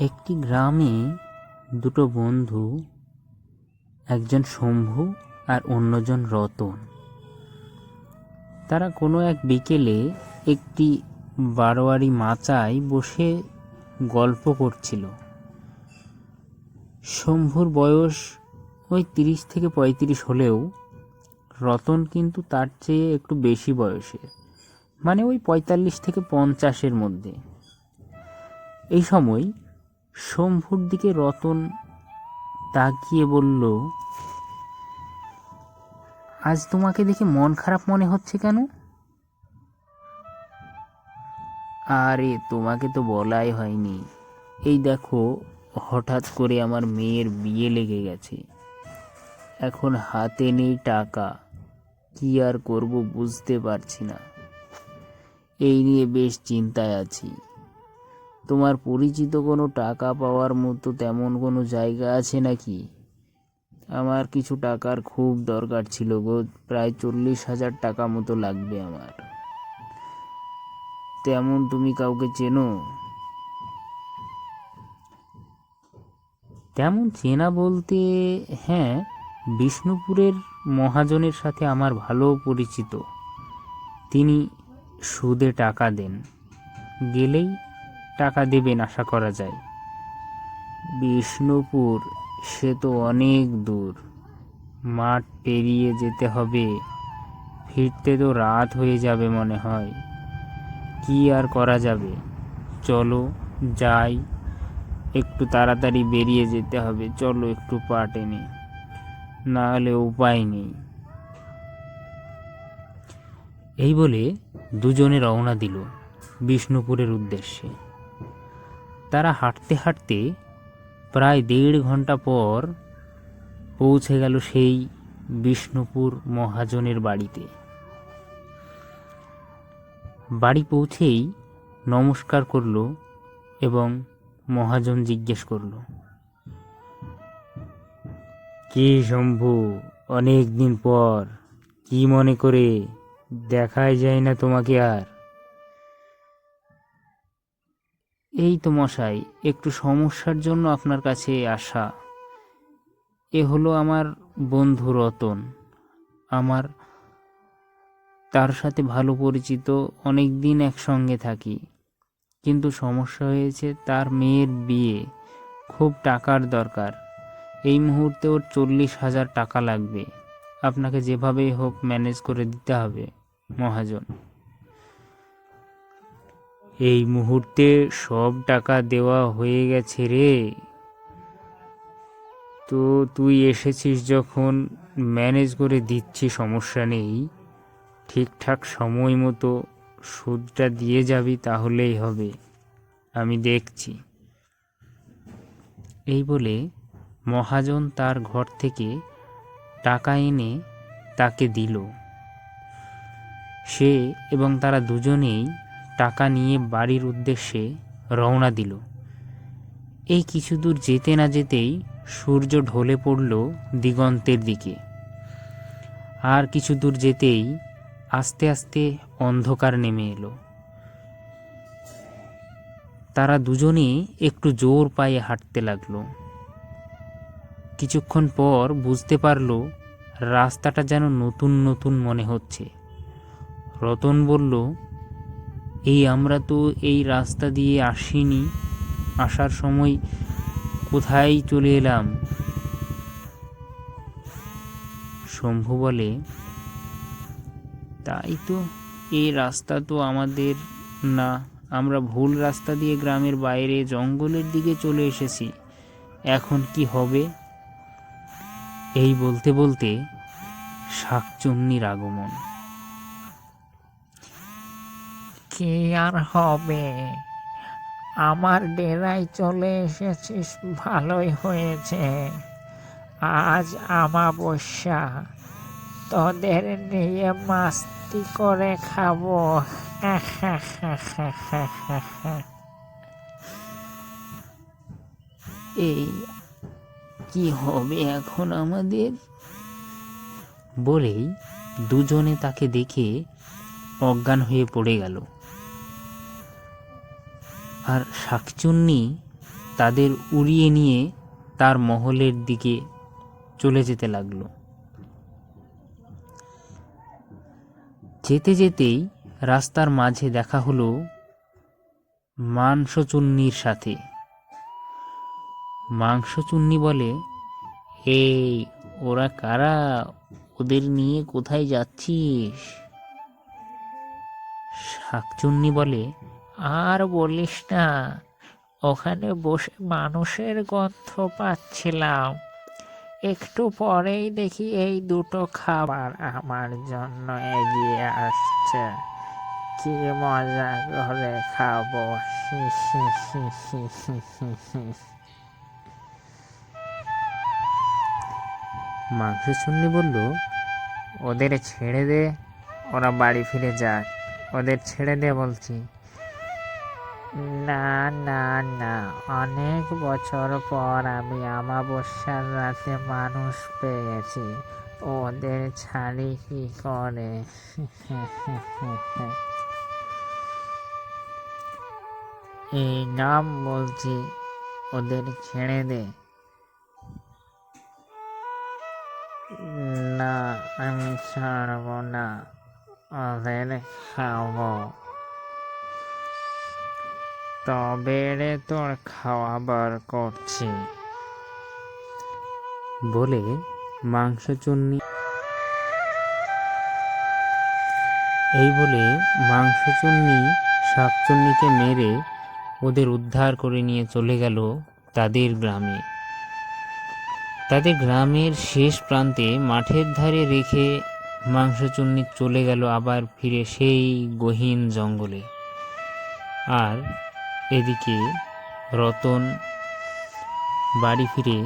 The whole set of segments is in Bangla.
একটি গ্রামে দুটো বন্ধু, একজন শম্ভু আর অন্যজন রতন। তারা কোনো এক বিকেলে একটি বারোয়ারি মাচায় বসে গল্প করছিল। শম্ভুর বয়স ওই 30 থেকে 35 হলেও রতন কিন্তু তার চেয়ে একটু বেশি বয়সের, মানে ওই 45 থেকে 50-এর মধ্যে। এই সময় শম্ভুর দিকে রতন তাকিয়ে বলল, আজ তোমাকে দেখে মন খারাপ মনে হচ্ছে কেন? আরে তোমাকে তো বলাই হয়নি, এই দেখো হঠাৎ করে আমার মেয়ের বিয়ে লেগে গেছে। এখন হাতে নেই টাকা, কি আর করব বুঝতে পারছি না। এই নিয়ে বেশ চিন্তায় আছি। তোমার পরিচিত কোনো টাকা পাওয়ার মতো তেমন কোনো জায়গা আছে নাকি? আমার কিছু টাকার খুব দরকার ছিল গো, প্রায় 40,000 টাকা মতো লাগবে আমার। তেমন তুমি কাউকে চেনো? তেমন চেনা বলতে হ্যাঁ, বিষ্ণুপুরের মহাজনের সাথে আমার ভালো পরিচিত। তিনি সুদে টাকা দেন, গেলেই টাকা দেবেন আশা করা যায়। বিষ্ণুপুর সে তো অনেক দূর, মাঠ পেরিয়ে যেতে হবে, ফিরতে তো রাত হয়ে যাবে মনে হয়। কি আর করা যাবে, চলো যাই, একটু তাড়াতাড়ি বেরিয়ে যেতে হবে, চলো একটু পা টেনে, না হলে উপায় নেই। এই বলে দুজনে রওনা দিল বিষ্ণুপুরের উদ্দেশ্যে। তারা হাঁটতে হাঁটতে প্রায় 1.5 ঘন্টা পর পৌঁছে গেল সেই বিষ্ণুপুর মহাজনের বাড়িতে। বাড়ি পৌঁছেই নমস্কার করল এবং মহাজন জিজ্ঞেস করল, কি শম্ভু, অনেক দিন পর, কি মনে করে? দেখাই যায় না তোমাকে আর। এই তো মশাই, একটু সমস্যার জন্য আপনার কাছে আসা। এ হলো আমার বন্ধু রতন। আমার তার সাথে ভালো পরিচিত, অনেক দিন একসঙ্গে থাকি, কিন্তু সমস্যা হয়েছে, তার মেয়ের বিয়ে, খুব টাকার দরকার। এই মুহূর্তে ওর 40,000 টাকা লাগবে, আপনাকে যেভাবেই হোক ম্যানেজ করে দিতে হবে মহাজন। এই মুহূর্তে সব টাকা দেওয়া হয়ে গেছে রে, তো তুই এসেছিস যখন ম্যানেজ করে দিচ্ছি, সমস্যা নেই। ঠিকঠাক সময় মতো সুদটা দিয়ে যাবি তাহলেই হবে, আমি দেখছি। এই বলে মহাজন তার ঘর থেকে টাকা এনে তাকে দিল। সে এবং তারা দুজনেই টাকা নিয়ে বাড়ির উদ্দেশ্যে রওনা দিল। এই কিছু দূর যেতে না যেতেই সূর্য ঢলে পড়ল দিগন্তের দিকে। আর কিছু দূর যেতেই আস্তে আস্তে অন্ধকার নেমে এলো। তারা দুজনে একটু জোর পায়ে হাঁটতে লাগলো। কিছুক্ষণ পর বুঝতে পারল রাস্তাটা যেন নতুন নতুন মনে হচ্ছে। রতন বলল, আমরা তো এই রাস্তা দিয়ে আসিনি, আসার সময় কোথায় চলে এলাম? শম্ভু বলে, তাই তো, এই রাস্তা তো আমাদের না, আমরা ভুল রাস্তা দিয়ে গ্রামের বাইরে জঙ্গলের দিকে চলে এসেছি, এখন কি হবে? এই বলতে বলতে শাকচুন্নির আগমন। কি আর হবে, আমার ডেরায় চলে এসেছিস, ভালোই হয়েছে। আজ আমাবস্যা, তোদের নিয়ে মাস্তি করে খাবো। এই কি হবে এখন আমাদের? বলেই দুজনে তাকে দেখে অজ্ঞান হয়ে পড়ে গেল। আর শাকচুন্নি তাদের উড়িয়ে নিয়ে তার মহলের দিকে চলে যেতে লাগলো। যেতে যেতেই রাস্তার মাঝে দেখা হলো মাংসচুন্নির সাথে। মাংসচুন্নি বলে, এই ওরা কারা? ওদের নিয়ে কোথায় যাচ্ছিস? শাকচুন্নি বলে, আর বলিস না, ওখানে বসে মানুষের গন্ধ পাচ্ছিলাম। একটু পরেই দেখি এই দুটো খাবার আমার জন্য এগিয়ে আসছে। কি মজা করে খাবো। হি হি হি হি হি হি হি। মাংসচুন্নি বলল, ওদের ছেড়ে দে, ওরা বাড়ি ফিরে যাক। ওদের ছেড়ে দে বলছি। না না না, অনেক বছর পর আমি অমাবস্যার রাতে মানুষ পেয়েছি, ওদের ছাড়ি কি করে। এই নাম বলছি, ওদের ছেড়ে দে। না, আমি ছাড়ব না, ওদের খাবো। তবে রে তোর খাওয়াবার করছি। বলে মাংসচুন্নি শাকচুন্নিকে মেরে ওদের উদ্ধার করে নিয়ে চলে গেল তাদের গ্রামে। তাদের গ্রামের শেষ প্রান্তে মাঠের ধারে রেখে মাংসচুন্নি চলে গেল আবার ফিরে সেই গহীন জঙ্গলে। আর এদিকে রতন বাড়ি ফিরে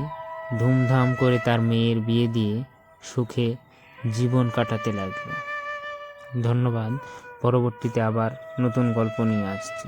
ধুমধাম করে তার মেয়ের বিয়ে দিয়ে সুখে জীবন কাটাতে লাগলো। ধন্যবাদ। পরবর্তীতে আবার নতুন গল্প নিয়ে আসছি।